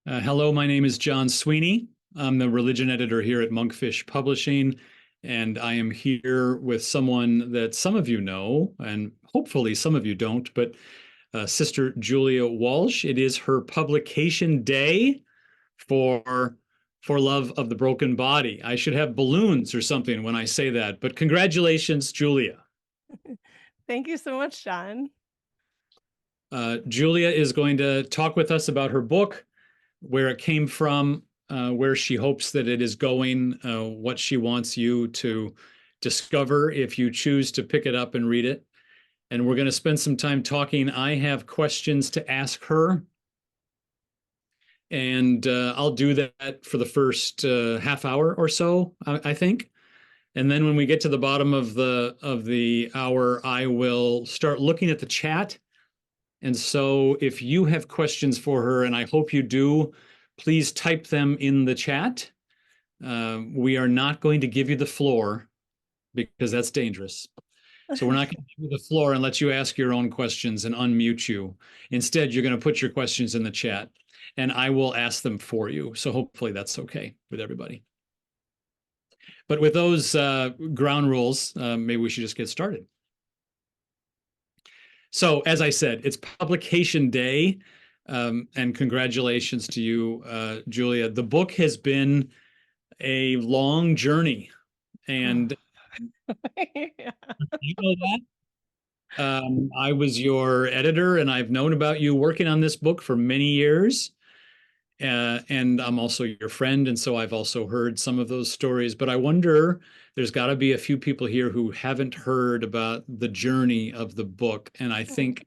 Hello, my name is John Sweeney. I'm the religion editor here at Monkfish Publishing, and I am here with someone that some of you know, and hopefully some of you don't, but Sister Julia Walsh. It is her publication day for for Love of the Broken Body. I should have balloons or something when I say that, but congratulations, Julia. Thank you so much, John. Julia is going to talk with us about her book, where it came from, where she hopes that it is going, what she wants you to discover if you choose to pick it up and read it. And we're going to spend some time talking. I have questions to ask her, and I'll do that for the first half hour or so, I think. And then when we get to the bottom of the hour, I will start looking at the chat. And so if you have questions for her, and I hope you do, please type them in the chat. We are not going to give you the floor because that's dangerous. So we're not going to give you the floor and let you ask your own questions and unmute you. Instead, you're going to put your questions in the chat and I will ask them for you. So hopefully that's okay with everybody. But with those ground rules, maybe we should just get started. So as I said, it's publication day. And congratulations to you, Julia. The book has been a long journey, and Yeah. you know that. I was your editor, and I've known about you working on this book for many years. And I'm also your friend, and so I've also heard some of those stories. But I wonder, there's got to be a few people here who haven't heard about the journey of the book, and I think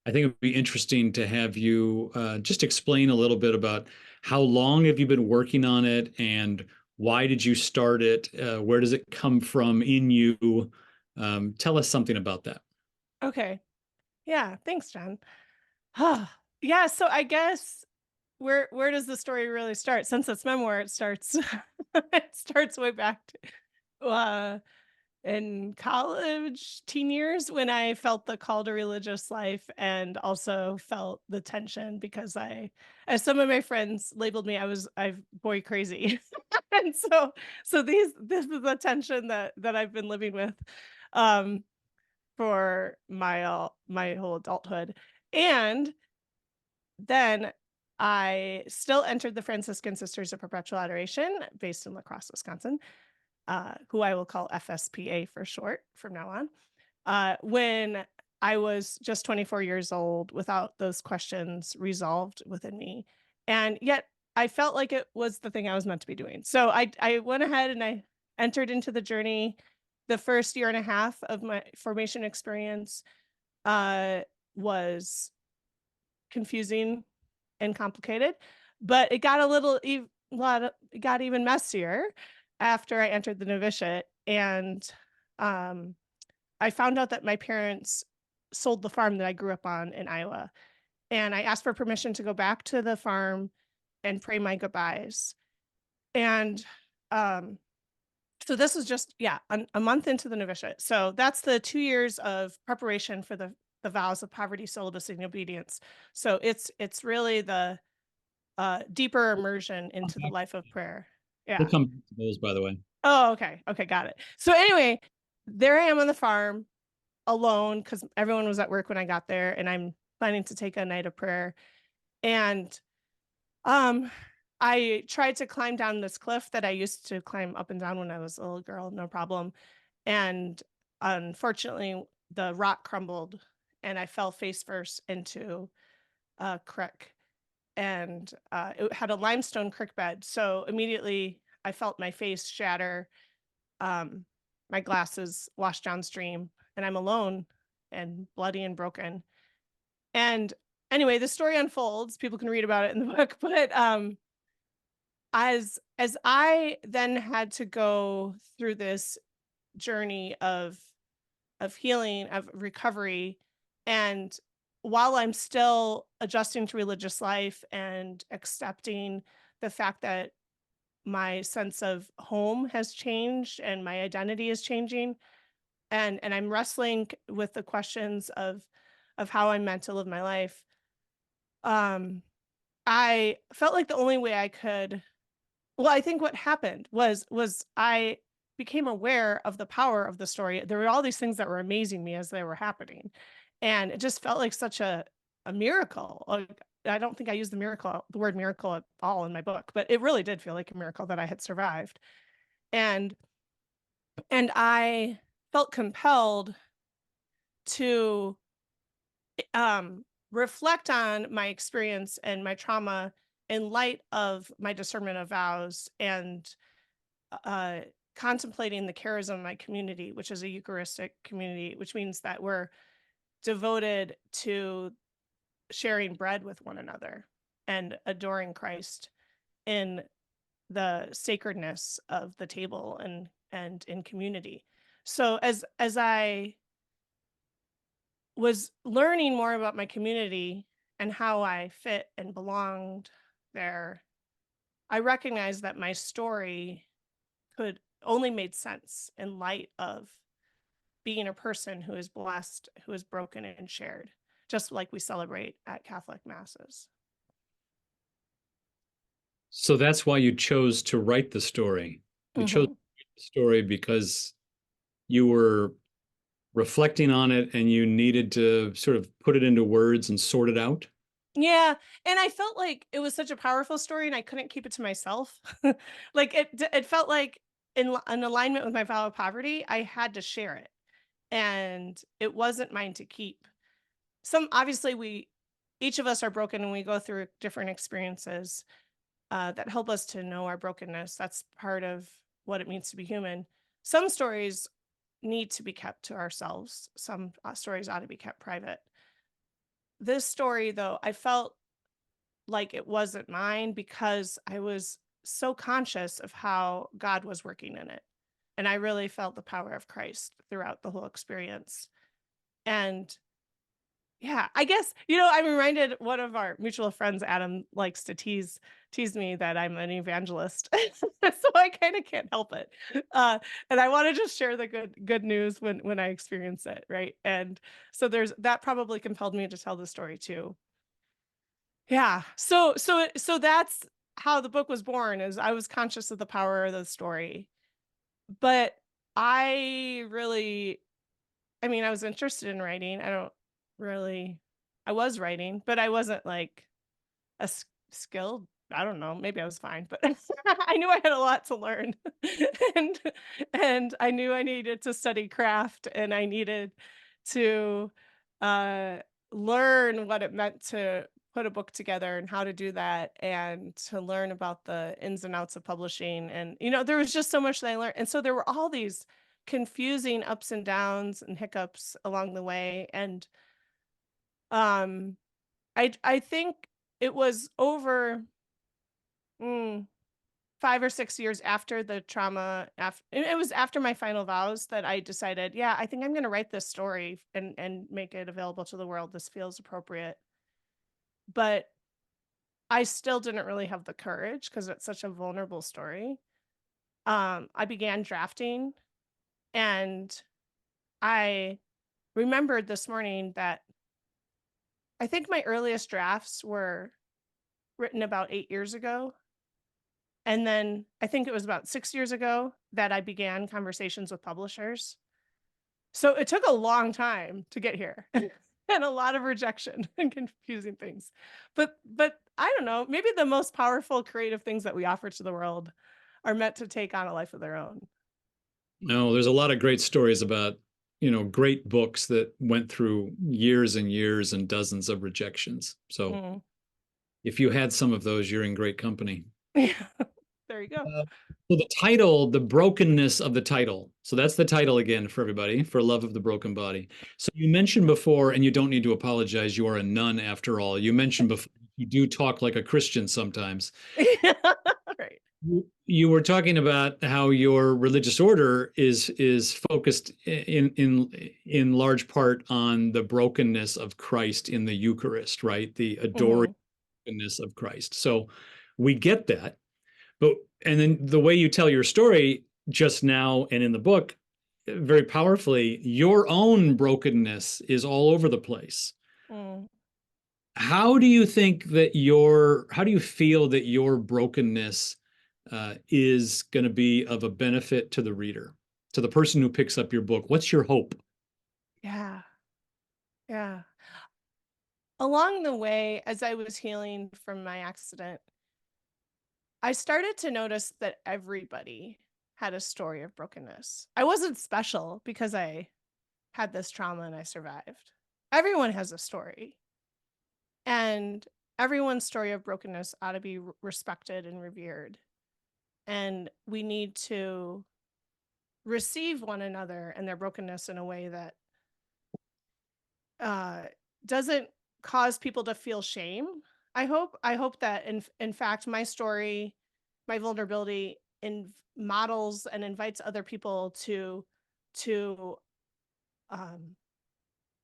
it would be interesting to have you just explain a little bit about how long have you been working on it and why did you start it? Where does it come from in you? Tell us something about that. Okay. Yeah. Thanks, John. Yeah. So I guess where does the story really start? Since it's memoir, it starts it starts way back in college, teen years when I felt the call to religious life and also felt the tension because as some of my friends labeled me, I boy crazy. And so this is the tension that I've been living with um for my whole adulthood. And then I still entered the Franciscan Sisters of Perpetual Adoration based in La Crosse, Wisconsin, who I will call FSPA for short from now on. When I was just 24 years old without those questions resolved within me. And yet I felt like it was the thing I was meant to be doing. So I went ahead and I entered into the journey. The first year and a half of my formation experience uh, was confusing and complicated, but it got a it got even messier after I entered the novitiate, and um, I found out that my parents sold the farm that I grew up on in Iowa, and I asked for permission to go back to the farm and pray my goodbyes. And um, so this was just a month into the novitiate. So that's the 2 years of preparation for the vows of poverty, celibacy, and obedience. So it's really the deeper immersion into the life of prayer. We'll Yeah. come back to those, by the way. Oh, okay. Okay, got it. So anyway, there I am on the farm alone because everyone was at work when I got there, and I'm planning to take a night of prayer. And um, I tried to climb down this cliff that I used to climb up and down when I was a little girl, no problem. And unfortunately, the rock crumbled, and I fell face first into a creek. And it had a limestone creek bed. So immediately I felt my face shatter, um, my glasses washed downstream, and I'm alone and bloody and broken. And anyway, the story unfolds. People can read about it in the book, but as I then had to go through this journey of healing, of recovery, and while I'm still adjusting to religious life and accepting the fact that my sense of home has changed and my identity is changing, and I'm wrestling with the questions of how I'm meant to live my life. Um I felt like the only way I could, well, I think what happened was I became aware of the power of the story. There were all these things that were amazing me as they were happening. And it just felt like such a miracle. Like, I don't think I used the word miracle at all in my book, but it really did feel like a miracle that I had survived. And I felt compelled to reflect on my experience and my trauma in light of my discernment of vows and uh, contemplating the charism of my community, which is a Eucharistic community, which means that we're devoted to sharing bread with one another and adoring Christ in the sacredness of the table and in community. So as I was learning more about my community and how I fit and belonged there, I recognized that my story could only made sense in light of being a person who is blessed, who is broken and shared, just like we celebrate at Catholic masses. So that's why you chose to write the story. You chose to Mhm. write the story because you were reflecting on it and you needed to sort of put it into words and sort it out. Yeah, and I felt like it was such a powerful story and I couldn't keep it to myself. Like it felt like in alignment with my vow of poverty, I had to share it. And it wasn't mine to keep. Some obviously we each of us are broken and we go through different experiences that help us to know our brokenness. That's part of what it means to be human. Some stories need to be kept to ourselves. Some stories ought to be kept private. This story, though, I felt like it wasn't mine because I was so conscious of how God was working in it. And I really felt the power of Christ throughout the whole experience. And yeah, I guess, I'm reminded one of our mutual friends, Adam, likes to tease me that I'm an evangelist. So I kind of can't help it. And I want to just share the good news when I experience it, right? And so there's that probably compelled me to tell the story too. Yeah. So that's how the book was born, is I was conscious of the power of the story. But I really I mean, I was interested in writing. I don't really I was writing, but I wasn't like skilled. I don't know. Maybe I was fine, but I knew I had a lot to learn. and I knew I needed to study craft and I needed to uh learn what it meant to put a book together and how to do that and to learn about the ins and outs of publishing. And there was just so much that I learned. And so there were all these confusing ups and downs and hiccups along the way. And um I think it was over mm, 5 or 6 years after the trauma. It was after my final vows that I decided, yeah, I think I'm going to write this story and make it available to the world. This feels appropriate. But I still didn't really have the courage because it's such a vulnerable story. I began drafting, and I remembered this morning that I think my earliest drafts were written about 8 years ago. And then I think it was about 6 years ago that I began conversations with publishers. So it took a long time to get here and a lot of rejection and confusing things. But I don't know, maybe the most powerful creative things that we offer to the world are meant to take on a life of their own. No, there's a lot of great stories about, great books that went through years and years and dozens of rejections. So Mm. if you had some of those, you're in great company. Yeah, there you go. Uh, so the title, the brokenness of the title. So that's the title again for everybody, For Love of the Broken Body. So you mentioned before, and you don't need to apologize, you are a nun after all. You mentioned before, you do talk like a Christian sometimes. Right. You were talking about how your religious order is focused in large part on the brokenness of Christ in the Eucharist, right? The adoring Hmm. brokenness of Christ. So we get that. But and then the way you tell your story just now and in the book, very powerfully, your own brokenness is all over the place. Mm. How do you how do you feel that your brokenness is going to be of a benefit to the reader, to the person who picks up your book? What's your hope? Yeah. Yeah. Along the way, as I was healing from my accident, I started to notice that everybody had a story of brokenness. I wasn't special because I had this trauma and I survived. Everyone has a story, and everyone's story of brokenness ought to be respected and revered. And we need to receive one another and their brokenness in a way that uh, doesn't cause people to feel shame. I hope that in fact my story, my vulnerability in models and invites other people to um,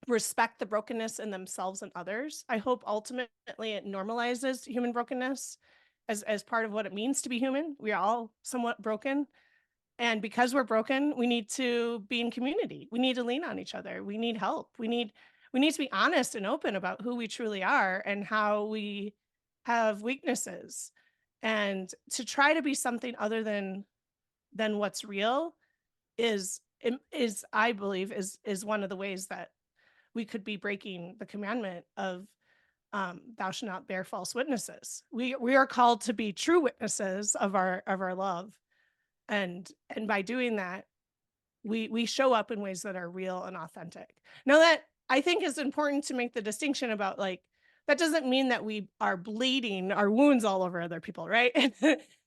respect the brokenness in themselves and others. I hope ultimately it normalizes human brokenness as part of what it means to be human. We are all somewhat broken. And because we're broken, we need to be in community. We need to lean on each other. We need help. We need to be honest and open about who we truly are and how we have weaknesses. And to try to be something other than what's real is I believe is one of the ways that we could be breaking the commandment of thou shalt not bear false witnesses. We are called to be true witnesses of our love, and by doing that, we show up in ways that are real and authentic. Now, that I think is important to make the distinction about, like, that doesn't mean that we are bleeding our wounds all over other people, right?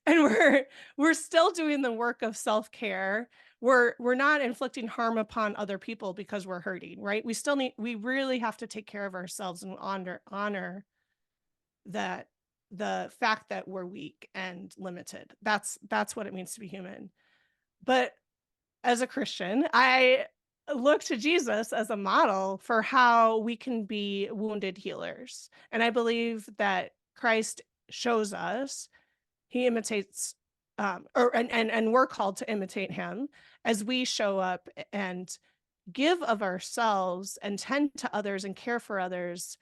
And we're still doing the work of self-care. We're not inflicting harm upon other people because we're hurting, right? We really have to take care of ourselves and honor that the fact that we're weak and limited. That's what it means to be human. But as a Christian, I look to Jesus as a model for how we can be wounded healers. And I believe that Christ shows us, he imitates, and we're called to imitate him as we show up and give of ourselves and tend to others and care for others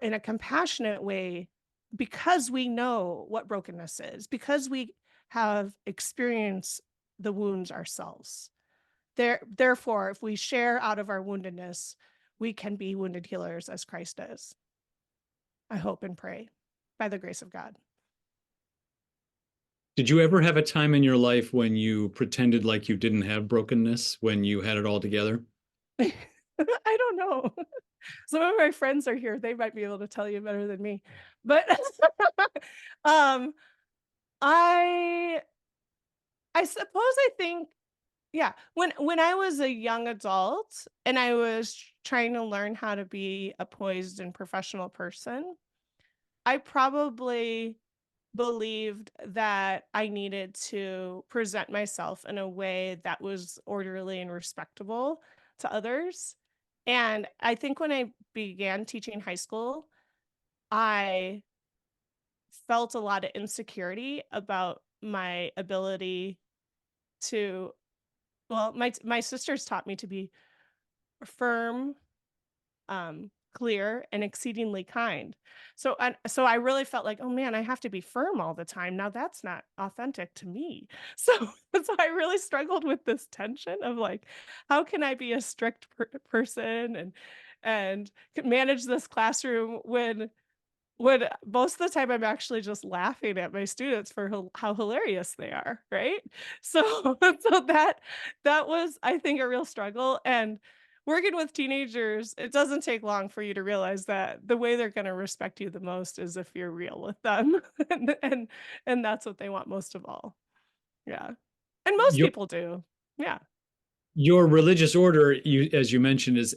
in a compassionate way, because we know what brokenness is, because we have experienced the wounds ourselves. Therefore, if we share out of our woundedness, we can be wounded healers as Christ is. I hope and pray by the grace of God. Did you ever have a time in your life when you pretended like you didn't have brokenness, when you had it all together? I don't know. Some of my friends are here. They might be able to tell you better than me. But um I I suppose I think, yeah, when I was a young adult and I was trying to learn how to be a poised and professional person, I probably believed that I needed to present myself in a way that was orderly and respectable to others. And I think when I began teaching high school, I felt a lot of insecurity about my ability to, well, my sisters taught me to be firm, clear, and exceedingly kind. So I really felt like, oh man, I have to be firm all the time. Now that's not authentic to me. So so I really struggled with this tension of, like, how can I be a strict person and manage this classroom when most of the time I'm actually just laughing at my students for how hilarious they are, right? So so that was, I think, a real struggle. And working with teenagers, it doesn't take long for you to realize that the way they're gonna respect you the most is if you're real with them. And that's what they want most of all. Yeah. And most Your people do. Yeah. your religious order, you as you mentioned, is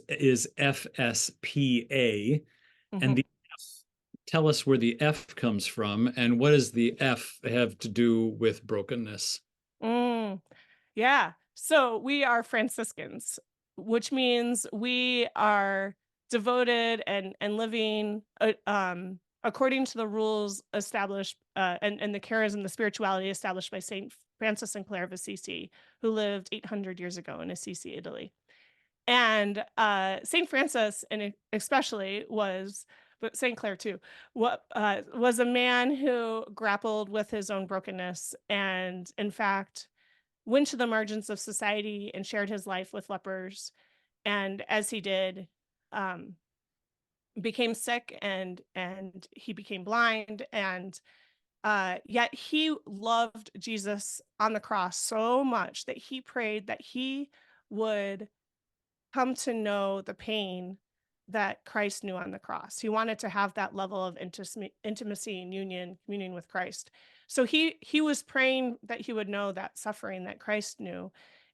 FSPA, and Mhm. the F, tell us where the F comes from, and what does the F have to do with brokenness? Mm. Yeah. So we are Franciscans, which means we are devoted and living according to the rules established, and the charism, the spirituality established by Saint Francis and Clare of Assisi, who lived 800 years ago in Assisi, Italy. And Saint Francis, and especially, was but St. Clair too, was a man who grappled with his own brokenness and, in fact, went to the margins of society and shared his life with lepers. And as he did, um, became sick and he became blind, and yet he loved Jesus on the cross so much that he prayed that he would come to know the pain that Christ knew on the cross. He wanted to have that level of intimacy and communion with Christ. So he was praying that he would know that suffering that Christ knew,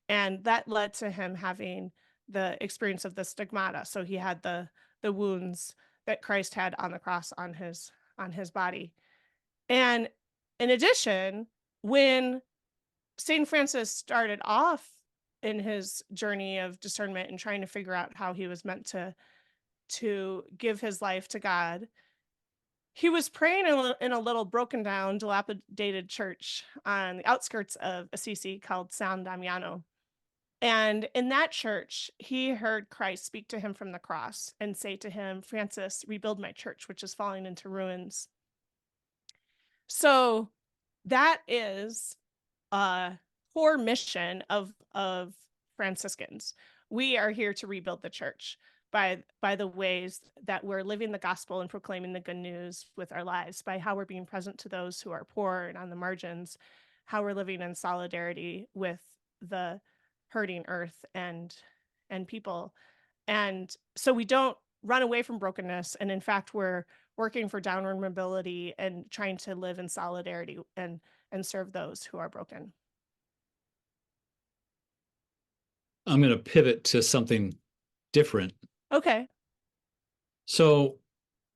and that led to him having the experience of the stigmata. So he had the wounds that Christ had on the cross on his body. And in addition, when St. Francis started off in his journey of discernment and trying to figure out how he was meant to give his life to God, he was praying in a little broken down, dilapidated church on the outskirts of Assisi called San Damiano. And in that church, he heard Christ speak to him from the cross and say to him, "Francis, rebuild my church, which is falling into ruins." So that is a core mission of Franciscans. We are here to rebuild the church by the ways that we're living the gospel and proclaiming the good news with our lives, by how we're being present to those who are poor and on the margins, how we're living in solidarity with the hurting earth and people. And so we don't run away from brokenness, and in fact we're working for downward mobility and trying to live in solidarity and serve those who are broken. I'm going to pivot to something different. Okay. So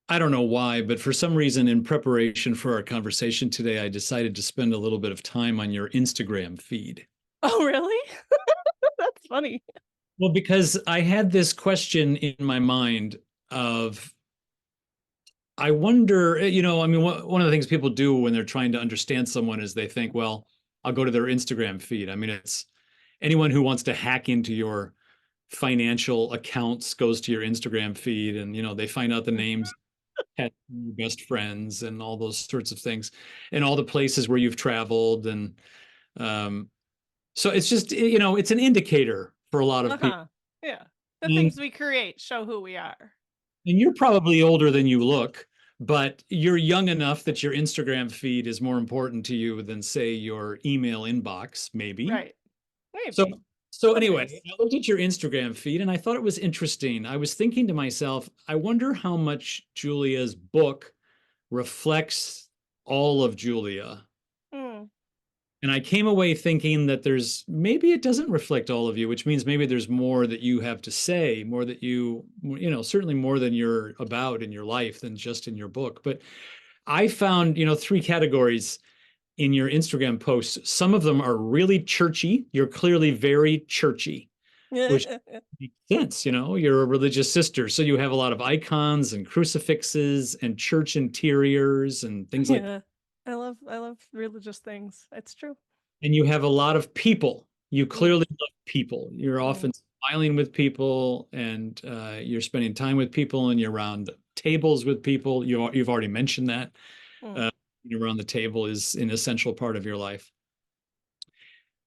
I don't know why, but for some reason, in preparation for our conversation today, I decided to spend a little bit of time on your Instagram feed. Oh, really? That's funny. Well, because I had this question in my mind of, I wonder, I mean, one of the things people do when they're trying to understand someone is they think, well, I'll go to their Instagram feed. I mean, it's anyone who wants to hack into your financial accounts goes to your Instagram feed, and they find out the names of your best friends and all those sorts of things, and all the places where you've traveled, and um, so it's just it's an indicator for a lot of people. Uh-huh. Yeah. The And, things we create show who we are. and you're probably older than you look, but you're young enough that your Instagram feed is more important to you than, say, your email inbox, maybe. Right. So, Maybe. so Some anyway, days. I looked at your Instagram feed and I thought it was interesting. I was thinking to myself, I wonder how much Julia's book reflects all of Julia. Mm. And I came away thinking that maybe it doesn't reflect all of you, which means maybe there's more that you have to say, more that certainly more than you're about in your life than just in your book. But I found, three categories in your Instagram posts. Some of them are really churchy. You're clearly very churchy, which makes sense. You're a religious sister. So you have a lot of icons and crucifixes and church interiors and things like that. Yeah. I love religious things. It's true. And you have a lot of people. You Mm. clearly love people. You're Mm. often smiling with people, and you're spending time with people, and you're around tables with people. You've already mentioned that. Mm. Uh, you're around the table is an essential part of your life.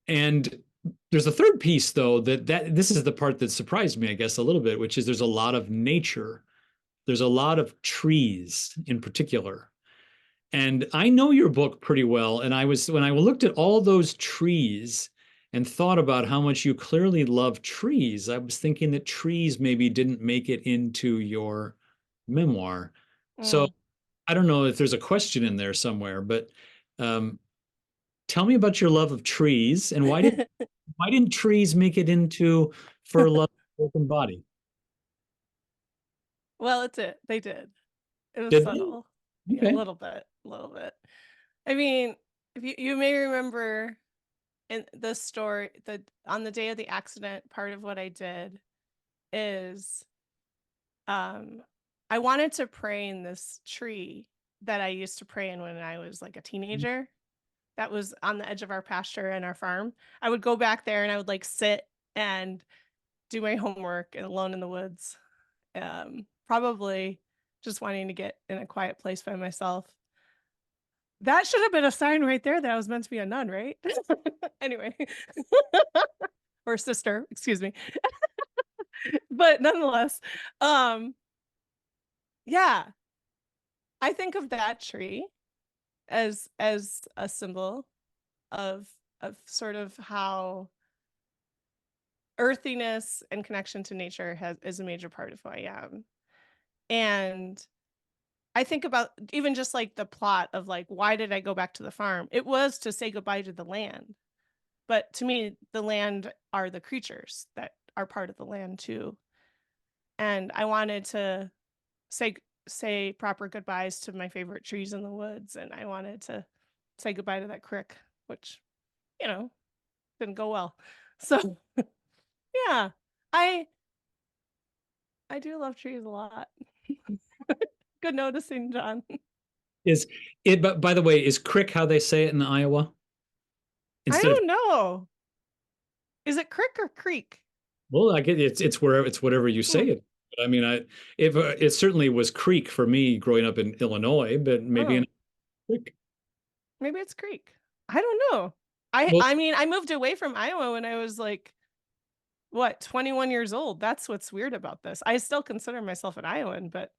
And there's a third piece, though, that this is the part that surprised me, I guess, a little bit, which is there's a lot of nature. There's a lot of trees in particular. And I know your book pretty well. And when I looked at all those trees and thought about how much you clearly love trees, I was thinking that trees maybe didn't make it into your memoir. So Mm. I don't know if there's a question in there somewhere, but um, tell me about your love of trees, and why didn't trees make it into For Love of a Broken Body? Well, they did. It was Did they? subtle. Yeah, a Okay. little bit, a little bit. I mean, if you may remember in the story that on the day of the accident, part of what I did is um I wanted to pray in this tree that I used to pray in when I was like a teenager. That was on the edge of our pasture and our farm. I would go back there and I would like sit and do my homework and alone in the woods. Probably just wanting to get in a quiet place by myself. That should have been a sign right there that I was meant to be a nun, right? Anyway, or sister, excuse me. But nonetheless, um, yeah, I think of that tree as a symbol of sort of how earthiness and connection to nature is a major part of who I am. And I think about even just like the plot of like, why did I go back to the farm? It was to say goodbye to the land. But to me, the land are the creatures that are part of the land too. And I wanted to say say proper goodbyes to my favorite trees in the woods, and I wanted to say goodbye to that crick, which, you know, didn't go well. So yeah, I I do love trees a lot. Good noticing, John. Is it, but by the way, is crick how they say it in Iowa? I Instead of, don't know. Is it crick or creek? well, I get it's wherever, it's whatever you say Hmm. it. But I mean, if it certainly was creek for me growing up in Illinois, but maybe in Oh, creek. maybe it's creek. I don't know. I Well, I mean, I moved away from Iowa when I was like, what, 21 years old. That's what's weird about this. I still consider myself an Iowan, but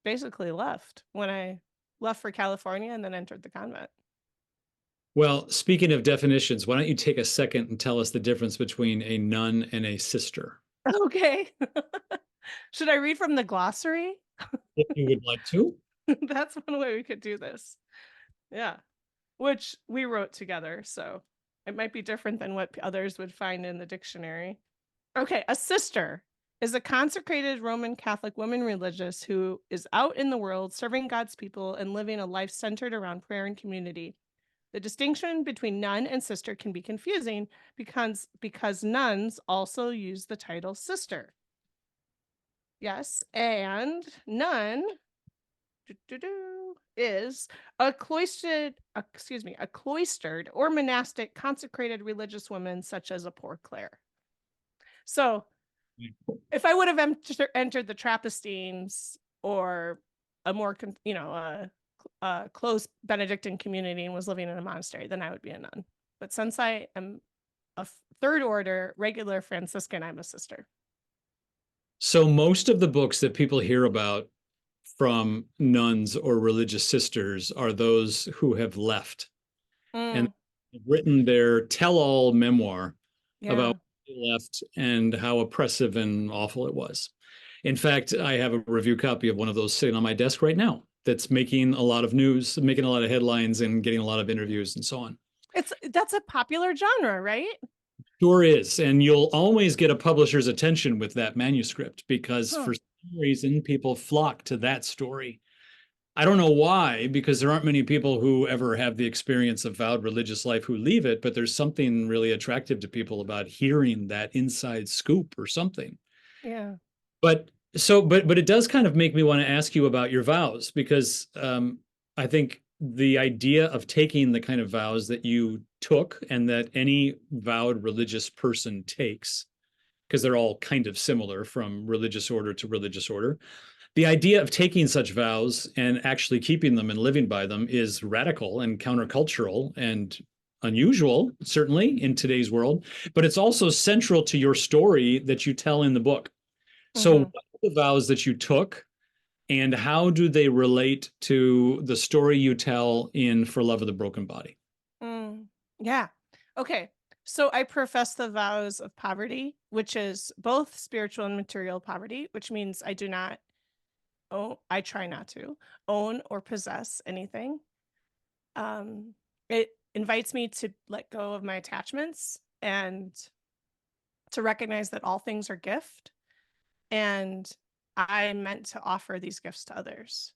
basically left when I left for California and then entered the convent. well, speaking of definitions, why don't you take a second and tell us the difference between a nun and a sister, Okay. Should I read from the glossary? if you would like to? That's one way we could do this. Yeah. Which we wrote together, so it might be different than what others would find in the dictionary. Okay, a sister is a consecrated Roman Catholic woman religious who is out in the world serving God's people and living a life centered around prayer and community. The distinction between nun and sister can be confusing because nuns also use the title sister. Yes, and nun is a cloistered or monastic consecrated religious woman, such as a Poor Clare. So if I would have entered the Trappistines or a more, close Benedictine community and was living in a monastery, then I would be a nun. But since I am a third order regular Franciscan, I'm a sister. So most of the books that people hear about from nuns or religious sisters are those who have left and Mm, written their tell-all memoir yeah. about why they left and how oppressive and awful it was. In fact, I have a review copy of one of those sitting on my desk right now that's making a lot of news, making a lot of headlines, and getting a lot of interviews and so on. That's a popular genre, right? Sure is. And you'll always get a publisher's attention with that manuscript because Huh. for some reason people flock to that story. I don't know why, because there aren't many people who ever have the experience of vowed religious life who leave it, but there's something really attractive to people about hearing that inside scoop or something. Yeah. But but it does kind of make me want to ask you about your vows because I think the idea of taking the kind of vows that you took and that any vowed religious person takes, because they're all kind of similar from religious order to religious order, the idea of taking such vows and actually keeping them and living by them is radical and countercultural and unusual, certainly in today's world, but it's also central to your story that you tell in the book. So, Mm-hmm. what are the vows that you took, and how do they relate to the story you tell in For Love of the Broken Body? Yeah. Okay. So I profess the vows of poverty, which is both spiritual and material poverty, which means I try not to own or possess anything. It invites me to let go of my attachments and to recognize that all things are gift. And I'm meant to offer these gifts to others.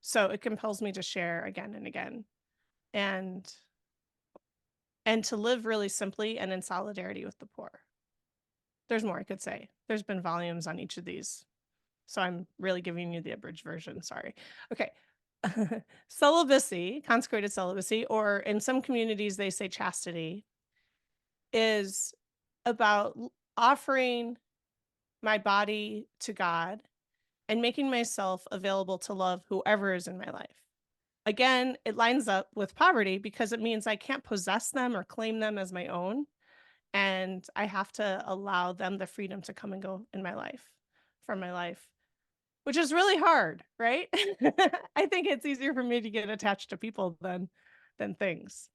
So it compels me to share again and again. And to live really simply and in solidarity with the poor. There's more I could say. There's been volumes on each of these. So I'm really giving you the abridged version. Sorry. Okay. Celibacy, consecrated celibacy, or in some communities, they say chastity, is about offering my body to God and making myself available to love whoever is in my life. Again, it lines up with poverty because it means I can't possess them or claim them as my own. And I have to allow them the freedom to come and go in my life, from my life, which is really hard, right? I think it's easier for me to get attached to people than things.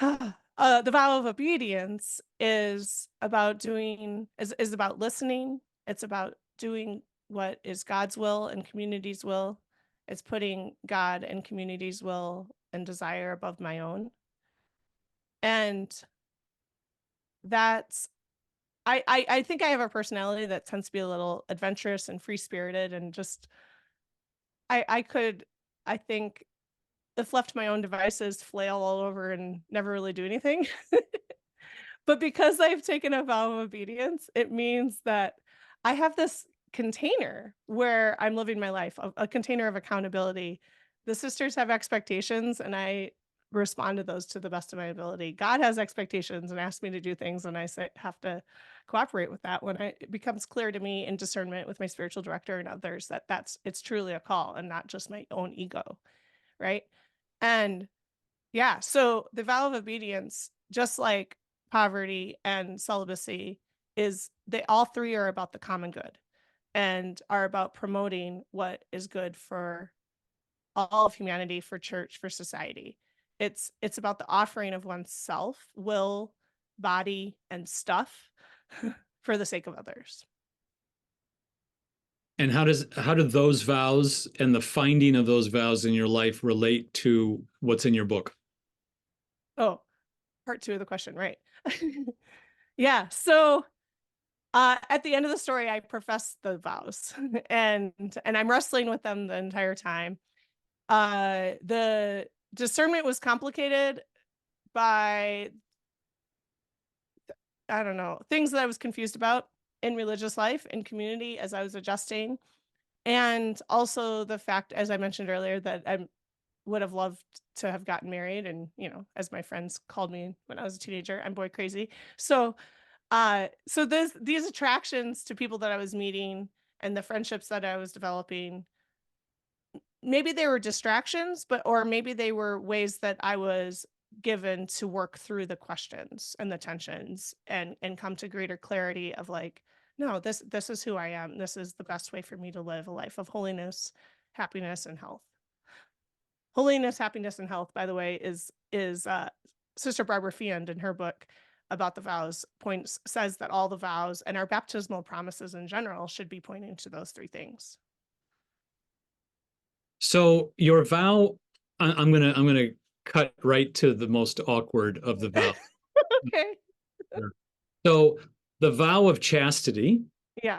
The vow of obedience is about listening. It's about doing what is God's will and community's will. It's putting God and community's will and desire above my own. And that's I think I have a personality that tends to be a little adventurous and free spirited, and just I could, I think, if left to my own devices, flail all over and never really do anything. But because I've taken a vow of obedience, it means that I have this container where I'm living my life, a container of accountability. The sisters have expectations, and I respond to those to the best of my ability. God has expectations and asks me to do things, and have to cooperate with that when it becomes clear to me in discernment with my spiritual director and others that it's truly a call and not just my own ego, right? And yeah, so the vow of obedience, just like poverty and celibacy, they all three are about the common good and are about promoting what is good for all of humanity, for church, for society. It's about the offering of oneself, will, body, and stuff for the sake of others. And how do those vows and the finding of those vows in your life relate to what's in your book? Oh, part two of the question, right? Yeah. So at the end of the story, I profess the vows, and I'm wrestling with them the entire time. The discernment was complicated by, I don't know, things that I was confused about in religious life and community as I was adjusting, and also the fact, as I mentioned earlier, that I would have loved to have gotten married, and as my friends called me when I was a teenager, I'm boy crazy. So these attractions to people that I was meeting and the friendships that I was developing, maybe they were distractions, or maybe they were ways that I was given to work through the questions and the tensions, and come to greater clarity of like, no, this is who I am. This is the best way for me to live a life of holiness, happiness, and health. Holiness, happiness, and health, by the way, is Sister Barbara Fiend in her book about the vows says that all the vows and our baptismal promises in general should be pointing to those three things. So your vow, I'm gonna cut right to the most awkward of the vow. Okay. So the vow of chastity, Yeah.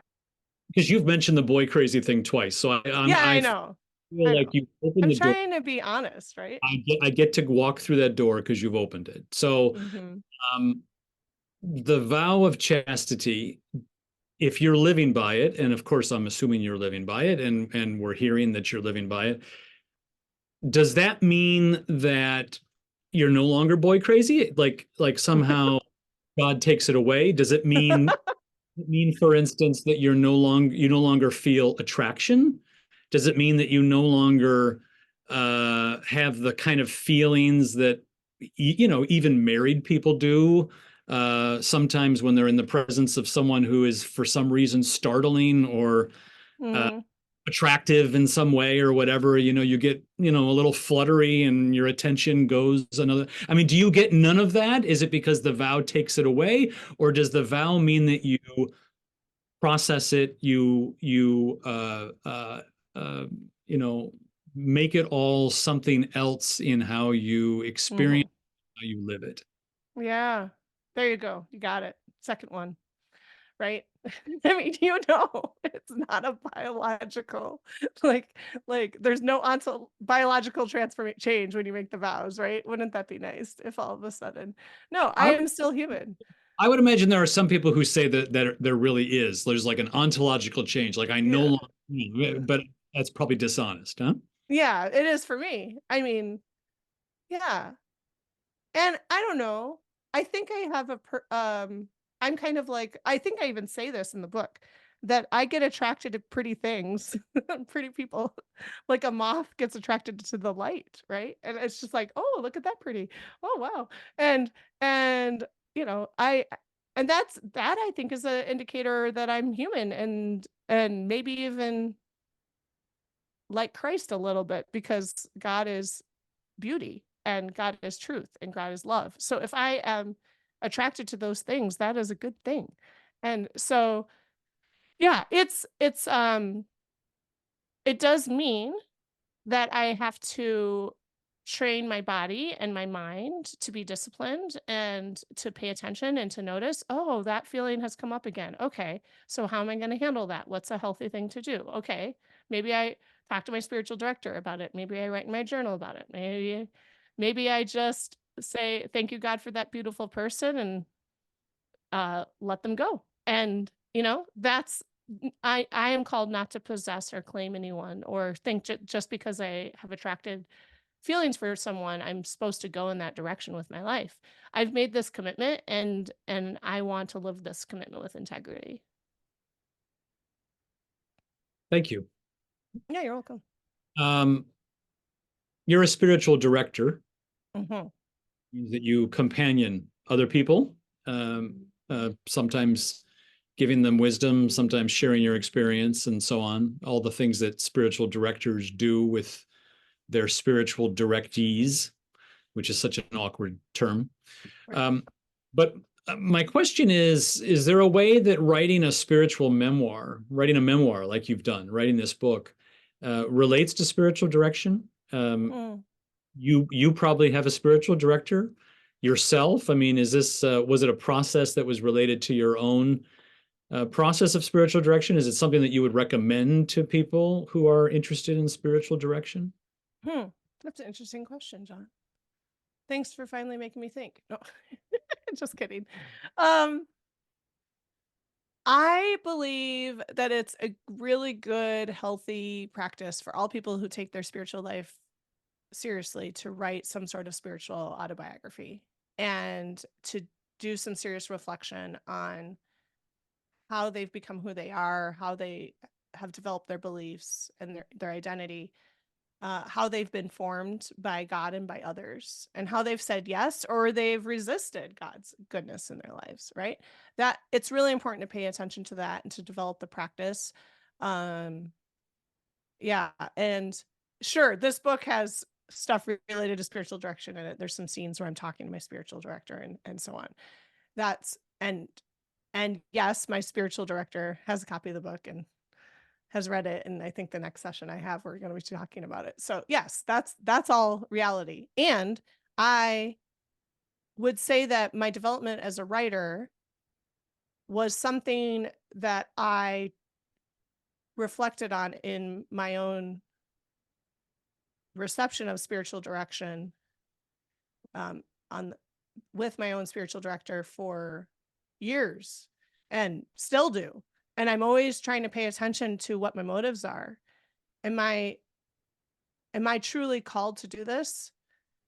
because you've mentioned the boy crazy thing twice, so Yeah, I I feel know. like you opened I'm the door. trying to be honest, right? I get to walk through that door because you've opened it. So Mm-hmm. um, the vow of chastity, if you're living by it, and of course I'm assuming you're living by it, and we're hearing that you're living by it, does that mean that you're no longer boy crazy? Like somehow God takes it away? Does it mean, for instance, that you no longer feel attraction? Does it mean that you no longer have the kind of feelings that even married people do sometimes when they're in the presence of someone who is for some reason startling or uh, Mm-hmm. attractive in some way or whatever, you get a little fluttery and your attention goes another. I mean, do you get none of that? Is it because the vow takes it away, or does the vow mean that you process it, uh, you know make it all something else in how you Mm-hmm. experience, how you live it? Yeah. There you go. You got it. Second one, right? I mean, it's not a biological, like, there's no biological transformation change when you make the vows, right? Wouldn't that be nice if all of a sudden, no, I I, am still human. I would imagine there are some people who say that there really is. There's like an ontological change. Like I no Yeah. longer, but that's probably dishonest, huh? Yeah, it is for me. I mean, yeah. And I don't know. I think I have I'm kind of like, I think I even say this in the book, that I get attracted to pretty things, pretty people, like a moth gets attracted to the light, right? And it's just like, oh, look at that pretty. Oh, wow. And and you know, and that I think is an indicator that I'm human and maybe even like Christ a little bit, because God is beauty and God is truth and God is love. So if I am attracted to those things, that is a good thing. And so yeah, it does mean that I have to train my body and my mind to be disciplined and to pay attention and to notice, oh, that feeling has come up again. Okay. So how am I going to handle that? What's a healthy thing to do? Okay. Maybe I talk to my spiritual director about it. Maybe I write in my journal about it. Maybe I just say, thank you, God, for that beautiful person, and let them go. And that's I am called not to possess or claim anyone or think just because I have attracted feelings for someone, I'm supposed to go in that direction with my life. I've made this commitment, and I want to live this commitment with integrity. Thank you. Yeah, you're welcome. Um, you're a spiritual director, Mm-hmm. means that you companion other people, sometimes giving them wisdom, sometimes sharing your experience, and so on. All the things that spiritual directors do with their spiritual directees, which is such an awkward term. Right. But my question is there a way that writing a spiritual memoir, writing a memoir like you've done, writing this book, relates to spiritual direction? Mm. You probably have a spiritual director yourself. I mean, is this was it a process that was related to your own process of spiritual direction? Is it something that you would recommend to people who are interested in spiritual direction? Hmm. That's an interesting question, John. Thanks for finally making me think. No, just kidding. Um, I believe that it's a really good, healthy practice for all people who take their spiritual life seriously to write some sort of spiritual autobiography and to do some serious reflection on how they've become who they are, how they have developed their beliefs and their identity, how they've been formed by God and by others, and how they've said yes or they've resisted God's goodness in their lives, right? That it's really important to pay attention to that and to develop the practice. Um, yeah. And sure, this book has stuff related to spiritual direction in it. There's some scenes where I'm talking to my spiritual director and so on. That's and yes, my spiritual director has a copy of the book and has read it. And I think the next session I have, we're going to be talking about it. So yes, that's all reality. And I would say that my development as a writer was something that I reflected on in my own reception of spiritual direction, on with my own spiritual director for years and still do. And I'm always trying to pay attention to what my motives are. Am I truly called to do this?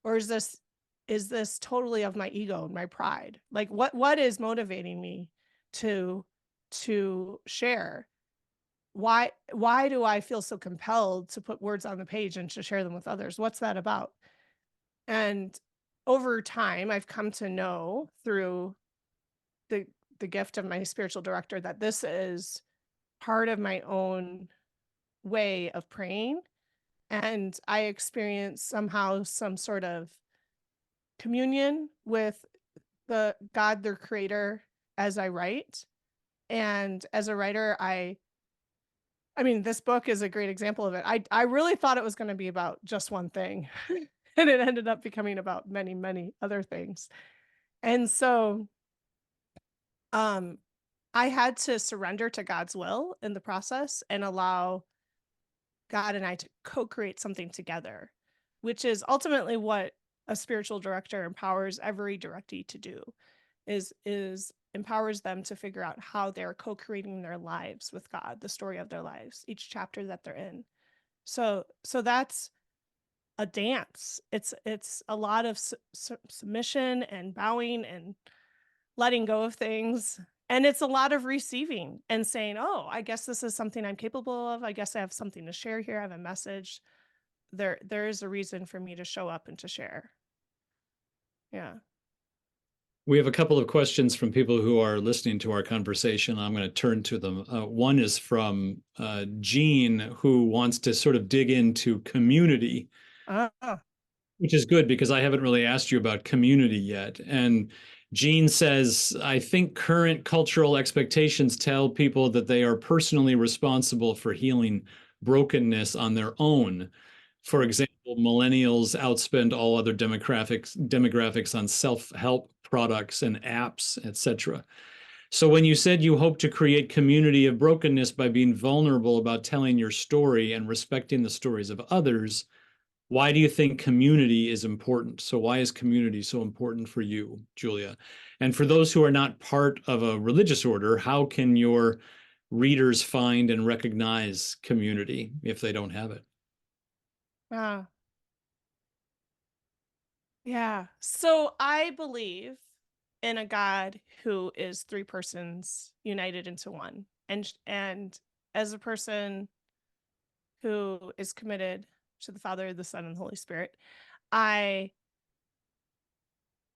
Or is this totally of my ego and my pride? Like what is motivating me to share? Why do I feel so compelled to put words on the page and to share them with others? What's that about? And over time, I've come to know through the gift of my spiritual director that this is part of my own way of praying. And I experience somehow some sort of communion with the God, their creator, as I write. And as a writer, I mean, this book is a great example of it. I really thought it was going to be about just one thing. And it ended up becoming about many, many other things. And so um I had to surrender to God's will in the process and allow God and I to co-create something together, which is ultimately what a spiritual director empowers every directee to do, is empowers them to figure out how they're co-creating their lives with God, the story of their lives, each chapter that they're in. So that's a dance. It's a lot of submission and bowing and letting go of things And it's a lot of receiving and saying, oh, I guess this is something I'm capable of. I guess I have something to share here. I have a message. There is a reason for me to show up and to share. Yeah. We have a couple of questions from people who are listening to our conversation. I'm going to turn to them. One is from Jean, who wants to sort of dig into community, Ah, which is good because I haven't really asked you about community yet. And Jean says, I think current cultural expectations tell people that they are personally responsible for healing brokenness on their own. For example, millennials outspend all other demographics on self-help products and apps, etc. So when you said you hope to create community of brokenness by being vulnerable about telling your story and respecting the stories of others, why do you think community is important? So why is community so important for you, Julia? And for those who are not part of a religious order, how can your readers find and recognize community if they don't have it? ah, yeah. So I believe in a God who is three persons united into one. And as a person who is committed to the Father, the Son, and the Holy Spirit, I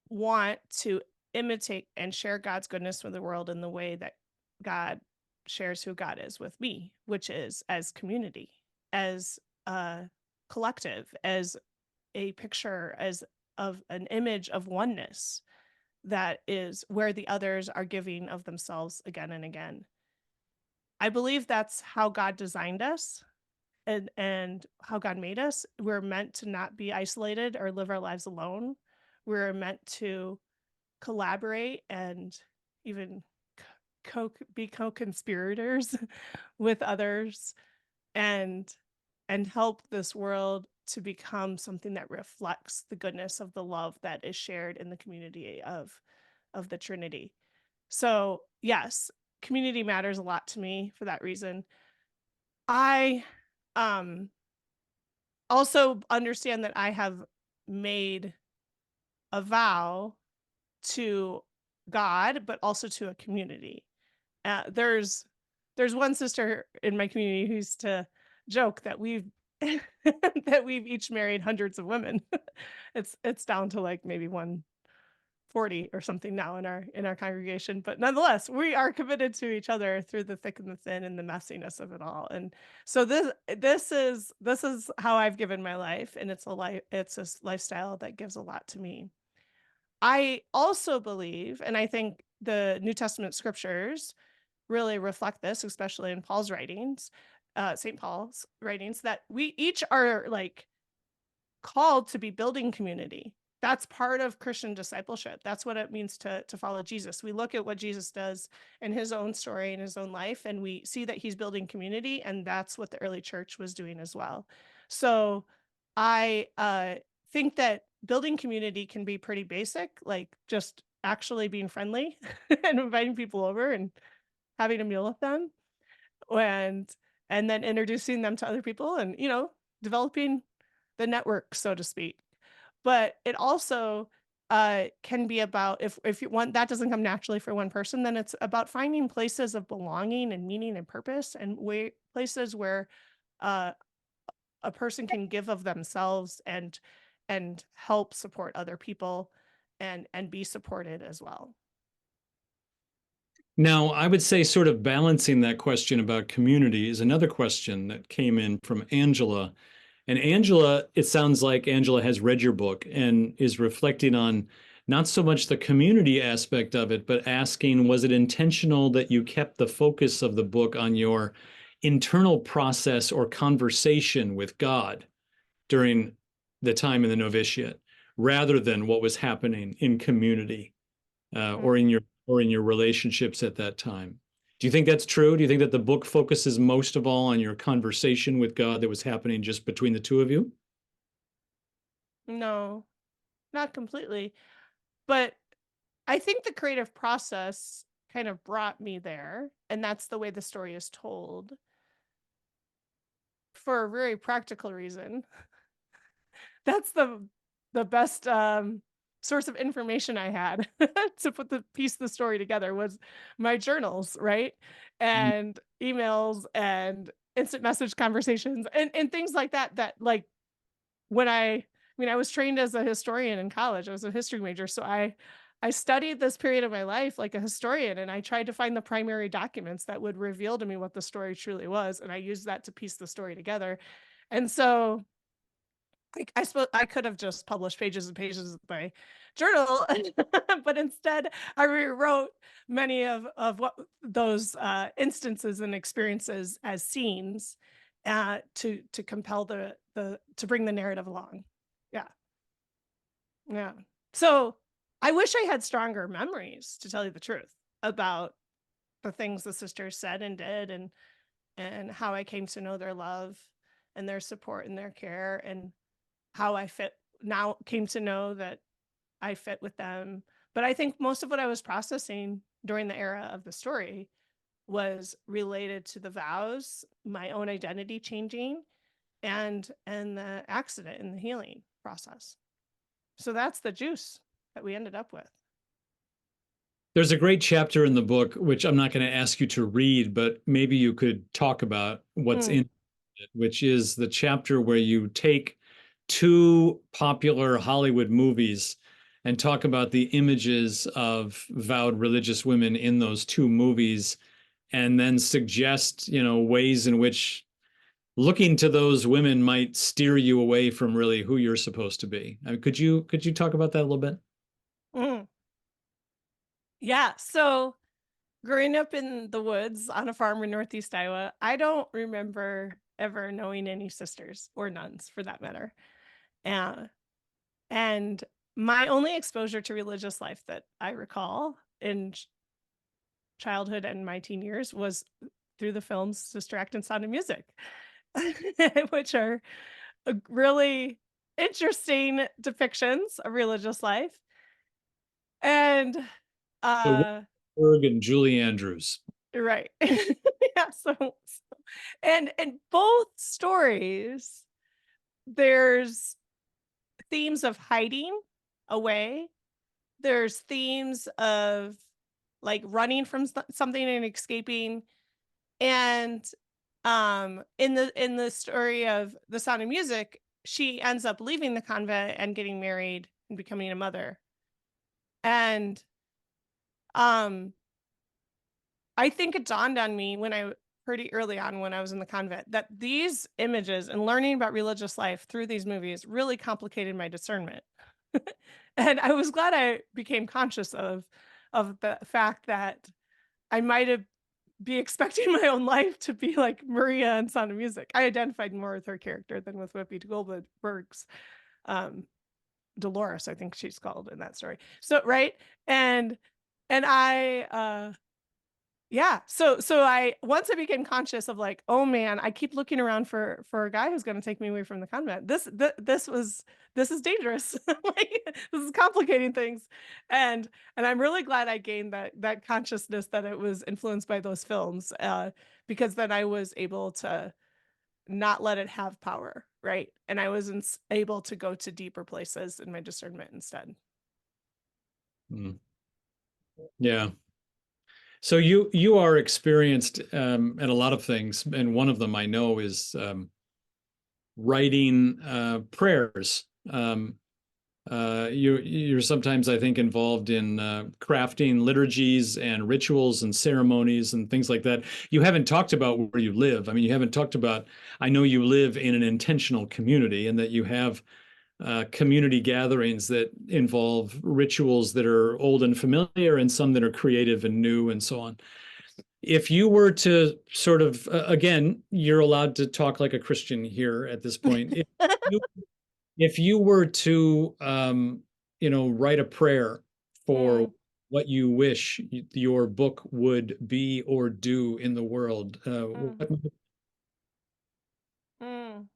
want to imitate and share God's goodness with the world in the way that God shares who God is with me, which is as community, as a collective, as a picture, as of an image of oneness that is where the others are giving of themselves again and again. I believe that's how God designed us and how God made us. We're meant to not be isolated or live our lives alone. We're meant to collaborate and even be co-conspirators with others and help this world to become something that reflects the goodness of the love that is shared in the community of the Trinity. So, yes, community matters a lot to me for that reason. I um also understand that I have made a vow to God, but also to a community. There's one sister in my community who used to joke that we've that we've each married hundreds of women. It's down to like maybe 140 or something now in our congregation, but nonetheless, we are committed to each other through the thick and the thin and the messiness of it all. And so this is how I've given my life, and it's a lifestyle that gives a lot to me. I also believe, and I think the New Testament scriptures really reflect this, especially in Paul's writings, St. Paul's writings, that we each are like called to be building community. That's part of Christian discipleship. That's what it means to follow Jesus. We look at what Jesus does in his own story, in his own life, and we see that he's building community, and that's what the early church was doing as well. So I think that building community can be pretty basic, like just actually being friendly and inviting people over and having a meal with them, and then introducing them to other people, and developing the network, so to speak. But it also can be about, if you want, that doesn't come naturally for one person, then it's about finding places of belonging and meaning and purpose, and places where uh, a person can give of themselves and help support other people and be supported as well. Now, I would say, sort of balancing that question about community is another question that came in from Angela. And Angela, it sounds like Angela has read your book and is reflecting on not so much the community aspect of it, but asking, was it intentional that you kept the focus of the book on your internal process or conversation with God during the time in the novitiate, rather than what was happening in community or in your relationships at that time? Do you think that's true? Do you think that the book focuses most of all on your conversation with God that was happening just between the two of you? No, not completely. But I think the creative process kind of brought me there, and that's the way the story is told for a very practical reason. That's the best source of information I had to put the piece of the story together was my journals, right? Mm. And emails and instant message conversations and things like that, that like when I mean, I was trained as a historian in college. I was a history major, so I studied this period of my life like a historian, and I tried to find the primary documents that would reveal to me what the story truly was, and I used that to piece the story together. And so I suppose I could have just published pages and pages of my journal, but instead I rewrote many of what those instances and experiences as scenes to compel the to bring the narrative along. Yeah, yeah. So I wish I had stronger memories, to tell you the truth, about the things the sisters said and did, and how I came to know their love and their support and their care, and how I fit now came to know that I fit with them. But I think most of what I was processing during the era of the story was related to the vows, my own identity changing, and the accident and the healing process. So that's the juice that we ended up with. There's a great chapter in the book, which I'm not going to ask you to read, but maybe you could talk about what's Mm, in it, which is the chapter where you take two popular Hollywood movies and talk about the images of vowed religious women in those two movies, and then suggest, ways in which looking to those women might steer you away from really who you're supposed to be. I mean, could you talk about that a little bit? mm. Yeah. So growing up in the woods on a farm in Northeast Iowa, I don't remember ever knowing any sisters or nuns for that matter. Uh, and my only exposure to religious life that I recall in childhood and my teen years was through the films Sister Act and Sound of Music, which are really interesting depictions of religious life. And So uh Berg and Julie Andrews. right. Yeah, and both stories, there's themes of hiding away. There's themes of like running from something and escaping. And in the story of The Sound of Music, she ends up leaving the convent and getting married and becoming a mother. And um I think it dawned on me when I pretty early on when I was in the convent that these images and learning about religious life through these movies really complicated my discernment. And I was glad I became conscious of the fact that I might have be expecting my own life to be like Maria in Sound of Music. I identified more with her character than with Whoopi Goldberg's um, Dolores, I think she's called in that story. So right, and I yeah, so I once I became conscious of like, oh man, I keep looking around for a guy who's going to take me away from the convent. This is dangerous. Like this is complicating things, and and I'm really glad I gained that consciousness that it was influenced by those films, because then I was able to not let it have power, right? And I was able to go to deeper places in my discernment instead. Mm. Yeah. So you are experienced at a lot of things, and one of them I know is writing prayers. You're sometimes, I think, involved in crafting liturgies and rituals and ceremonies and things like that. You haven't talked about where you live. I mean, you haven't talked about. I know you live in an intentional community, and that you have community gatherings that involve rituals that are old and familiar, and some that are creative and new, and so on. If you were to sort of, again, you're allowed to talk like a Christian here at this point. You if you were to write a prayer for Mm, what you wish your book would be or do in the world, mm, mm.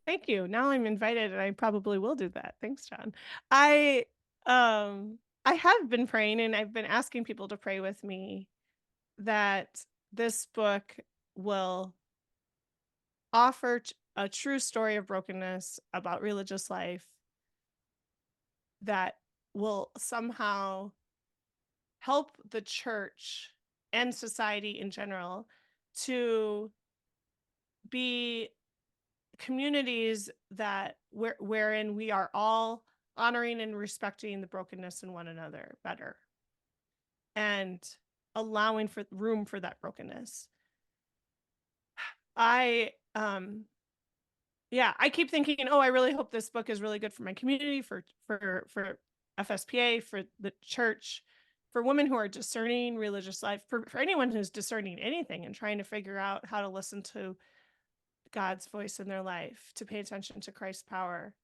Thank you. Now I'm invited and I probably will do that. Thanks, John. I I have been praying and I've been asking people to pray with me that this book will offer a true story of brokenness about religious life that will somehow help the church and society in general to be communities that wherein we are all honoring and respecting the brokenness in one another better and allowing for room for that brokenness. I I keep thinking, oh, I really hope this book is really good for my community, for FSPA, for the church, for women who are discerning religious life, for anyone who's discerning anything and trying to figure out how to listen to God's voice in their life, to pay attention to Christ's power.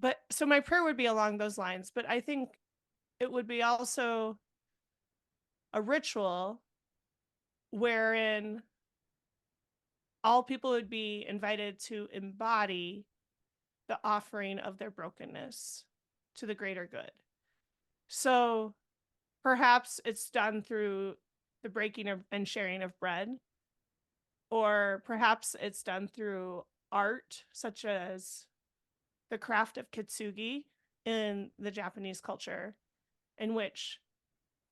But so my prayer would be along those lines, but I think it would be also a ritual wherein all people would be invited to embody the offering of their brokenness to the greater good. So perhaps it's done through the breaking of and sharing of bread, or perhaps it's done through art, such as the craft of kintsugi in the Japanese culture, in which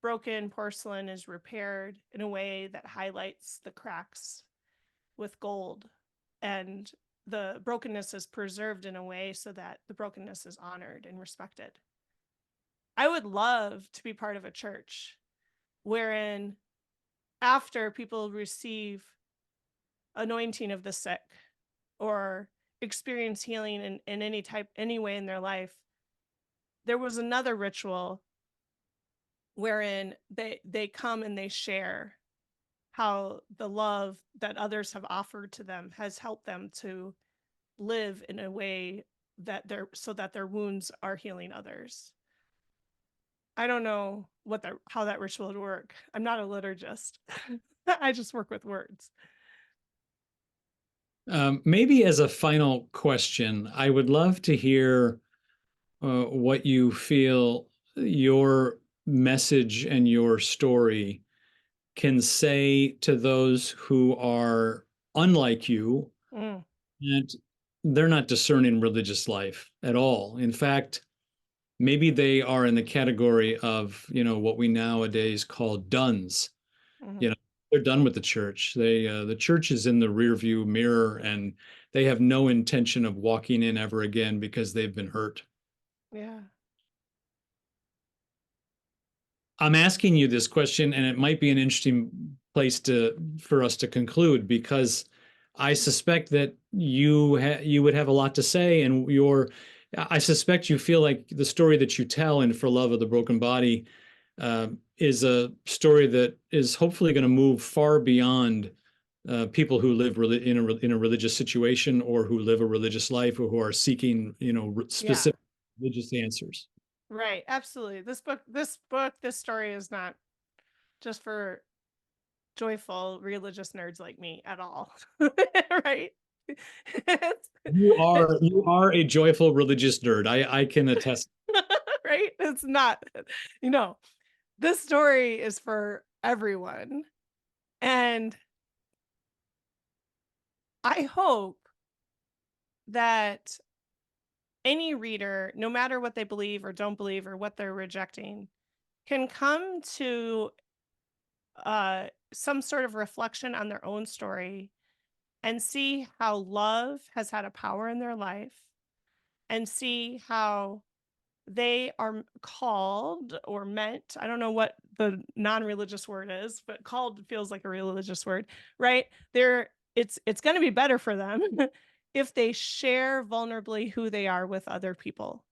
broken porcelain is repaired in a way that highlights the cracks with gold, and the brokenness is preserved in a way so that the brokenness is honored and respected. I would love to be part of a church wherein after people receive anointing of the sick or experience healing in any way in their life, there was another ritual wherein they come and they share how the love that others have offered to them has helped them to live in a way that their wounds are healing others. I don't know how that ritual would work. I'm not a liturgist. I just work with words. Maybe as a final question, I would love to hear what you feel your message and your story can say to those who are unlike you, Mm, and they're not discerning religious life at all. In fact, maybe they are in the category of, what we nowadays call duns. mhm. You know, they're done with the church. The church is in the rearview mirror, and they have no intention of walking in ever again because they've been hurt. Yeah. I'm asking you this question, and it might be an interesting place for us to conclude, because I suspect that you would have a lot to say, and I suspect you feel like the story that you tell in For Love of the Broken Body is a story that is hopefully going to move far beyond people who live in a religious situation, or who live a religious life, or who are seeking, Yeah. specific religious answers. Right. Absolutely. This story is not just for joyful religious nerds like me at all. Right. You are a joyful religious nerd. I can attest. Right. It's not, you know, this story is for everyone. And I hope that any reader, no matter what they believe or don't believe or what they're rejecting, can come to some sort of reflection on their own story and see how love has had a power in their life, and see how they are called or meant. I don't know what the non-religious word is, but called feels like a religious word, right? It's going to be better for them if they share vulnerably who they are with other people.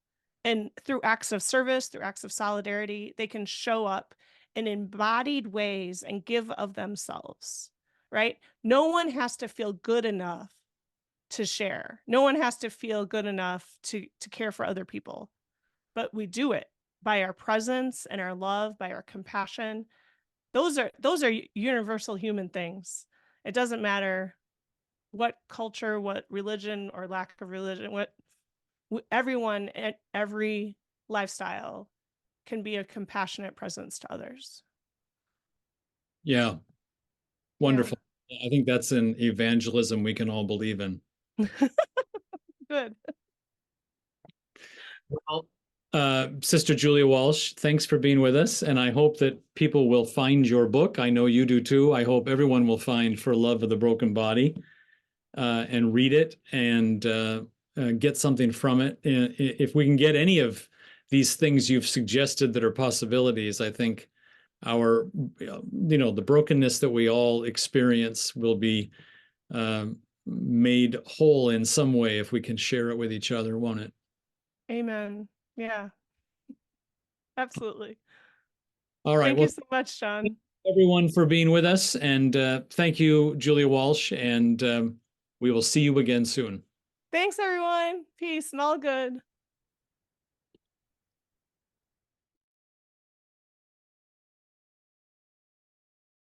And through acts of service, through acts of solidarity, they can show up in embodied ways and give of themselves, right? No one has to feel good enough to share. No one has to feel good enough to care for other people, but we do it by our presence and our love, by our compassion. Those are universal human things. It doesn't matter what culture, what religion or lack of religion, what everyone at every lifestyle can be a compassionate presence to others. Yeah, Yeah. wonderful. I think that's an evangelism we can all believe in. Good. Well, Sister Julia Walsh, thanks for being with us. And I hope that people will find your book. I know you do too. I hope everyone will find For Love of the Broken Body and read it and get something from it. If we can get any of these things you've suggested that are possibilities, I think our, the brokenness that we all experience will be made whole in some way if we can share it with each other, won't it? Amen. Yeah, absolutely. All right. Thank you Well, so much, John. everyone for being with us. And thank you, Julia Walsh. And we will see you again soon. Thanks, everyone. Peace and all good.